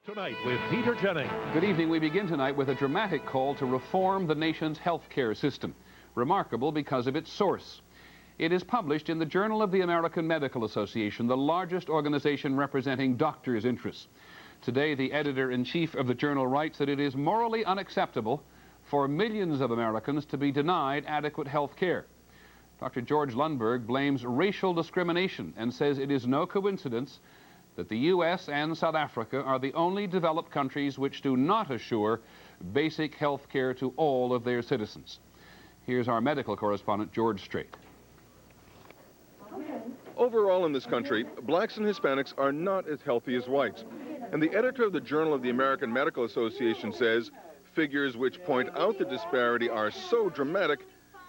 Tonight with Peter Jennings. Good evening. We begin tonight with a dramatic call to reform the nation's health care system. Remarkable because of its source. It is published in the Journal of the American Medical Association, the largest organization representing doctors' interests. Today, the editor-in-chief of the journal writes that it is morally unacceptable for millions of Americans to be denied adequate health care. Dr. George Lundberg blames racial discrimination and says it is no coincidence that the U.S. and South Africa are the only developed countries which do not assure basic health care to all of their citizens. Here's our medical correspondent, George Strait. Overall in this country, blacks and Hispanics are not as healthy as whites. And the editor of the Journal of the American Medical Association says figures which point out the disparity are so dramatic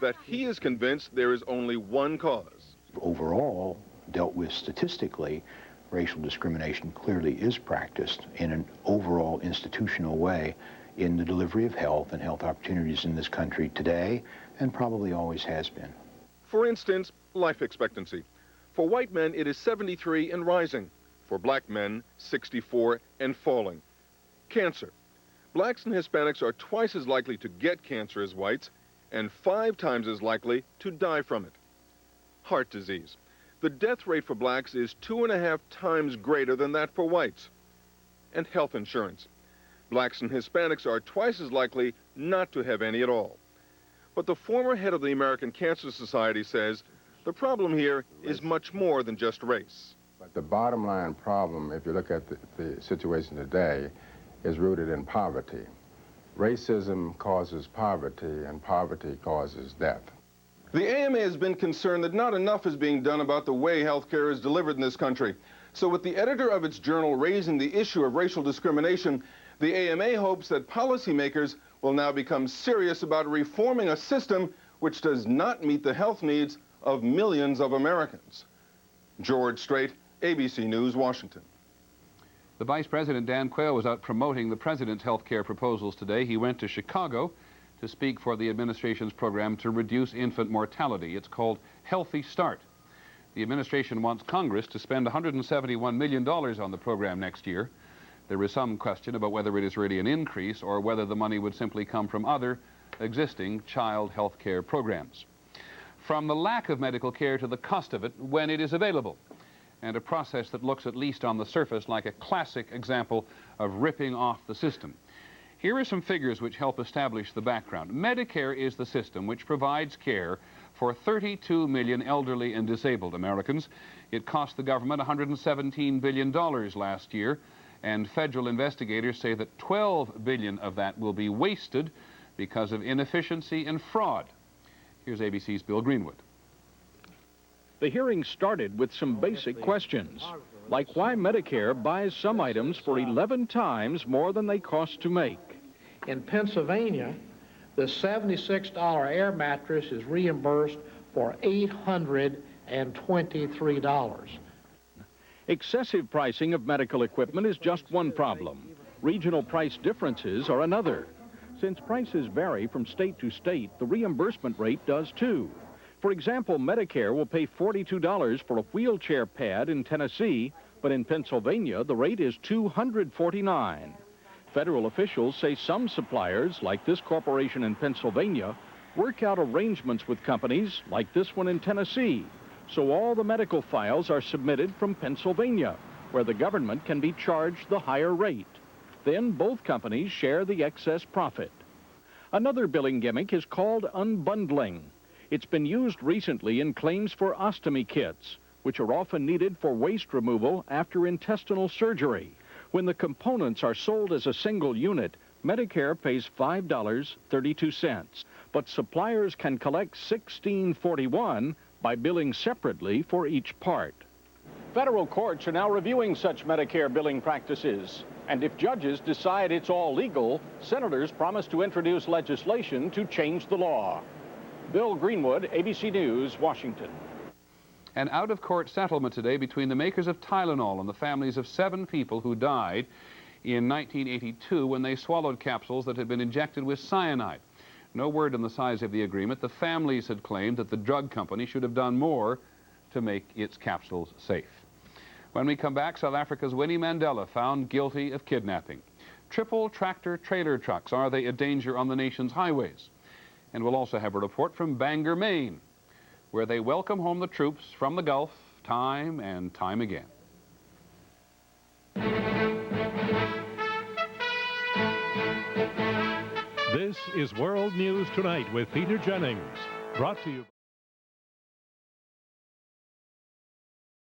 that he is convinced there is only one cause. Overall, dealt with statistically, racial discrimination clearly is practiced in an overall institutional way in the delivery of health and health opportunities in this country today, and probably always has been. For instance, life expectancy. For white men, it is 73 and rising. For black men, 64 and falling. Cancer. Blacks and Hispanics are twice as likely to get cancer as whites, and 5 times as likely to die from it. Heart disease. The death rate for blacks is 2.5 times greater than that for whites. And health insurance. Blacks and Hispanics are twice as likely not to have any at all. But the former head of the American Cancer Society says the problem here is much more than just race. But the bottom line problem, if you look at the situation today, is rooted in poverty. Racism causes poverty, and poverty causes death. The AMA has been concerned that not enough is being done about the way health care is delivered in this country. So with the editor of its journal raising the issue of racial discrimination, the AMA hopes that policymakers will now become serious about reforming a system which does not meet the health needs of millions of Americans. George Strait, ABC News, Washington. The Vice President, Dan Quayle, was out promoting the President's health care proposals today. He went to Chicago to speak for the administration's program to reduce infant mortality. It's called Healthy Start. The administration wants Congress to spend $171 million on the program next year. There is some question about whether it is really an increase or whether the money would simply come from other existing child health care programs. From the lack of medical care to the cost of it when it is available, and a process that looks, at least on the surface, like a classic example of ripping off the system. Here are some figures which help establish the background. Medicare is the system which provides care for 32 million elderly and disabled Americans. It cost the government $117 billion last year, and federal investigators say that $12 billion of that will be wasted because of inefficiency and fraud. Here's ABC's Bill Greenwood. The hearing started with some basic questions, like why Medicare buys some items for 11 times more than they cost to make. In Pennsylvania, the $76 air mattress is reimbursed for $823. Excessive pricing of medical equipment is just one problem. Regional price differences are another. Since prices vary from state to state, the reimbursement rate does too. For example, Medicare will pay $42 for a wheelchair pad in Tennessee, but in Pennsylvania, the rate is $249. Federal officials say some suppliers, like this corporation in Pennsylvania, work out arrangements with companies like this one in Tennessee, so all the medical files are submitted from Pennsylvania, where the government can be charged the higher rate. Then both companies share the excess profit. Another billing gimmick is called unbundling. It's been used recently in claims for ostomy kits, which are often needed for waste removal after intestinal surgery. When the components are sold as a single unit, Medicare pays $5.32, but suppliers can collect $16.41 by billing separately for each part. Federal courts are now reviewing such Medicare billing practices, and if judges decide it's all legal, senators promise to introduce legislation to change the law. Bill Greenwood, ABC News, Washington. An out-of-court settlement today between the makers of Tylenol and the families of 7 people who died in 1982 when they swallowed capsules that had been injected with cyanide. No word on the size of the agreement. The families had claimed that the drug company should have done more to make its capsules safe. When we come back, South Africa's Winnie Mandela found guilty of kidnapping. Triple tractor trailer trucks, are they a danger on the nation's highways? And we'll also have a report from Bangor, Maine, where they welcome home the troops from the Gulf time and time again. This is World News Tonight with Peter Jennings, brought to you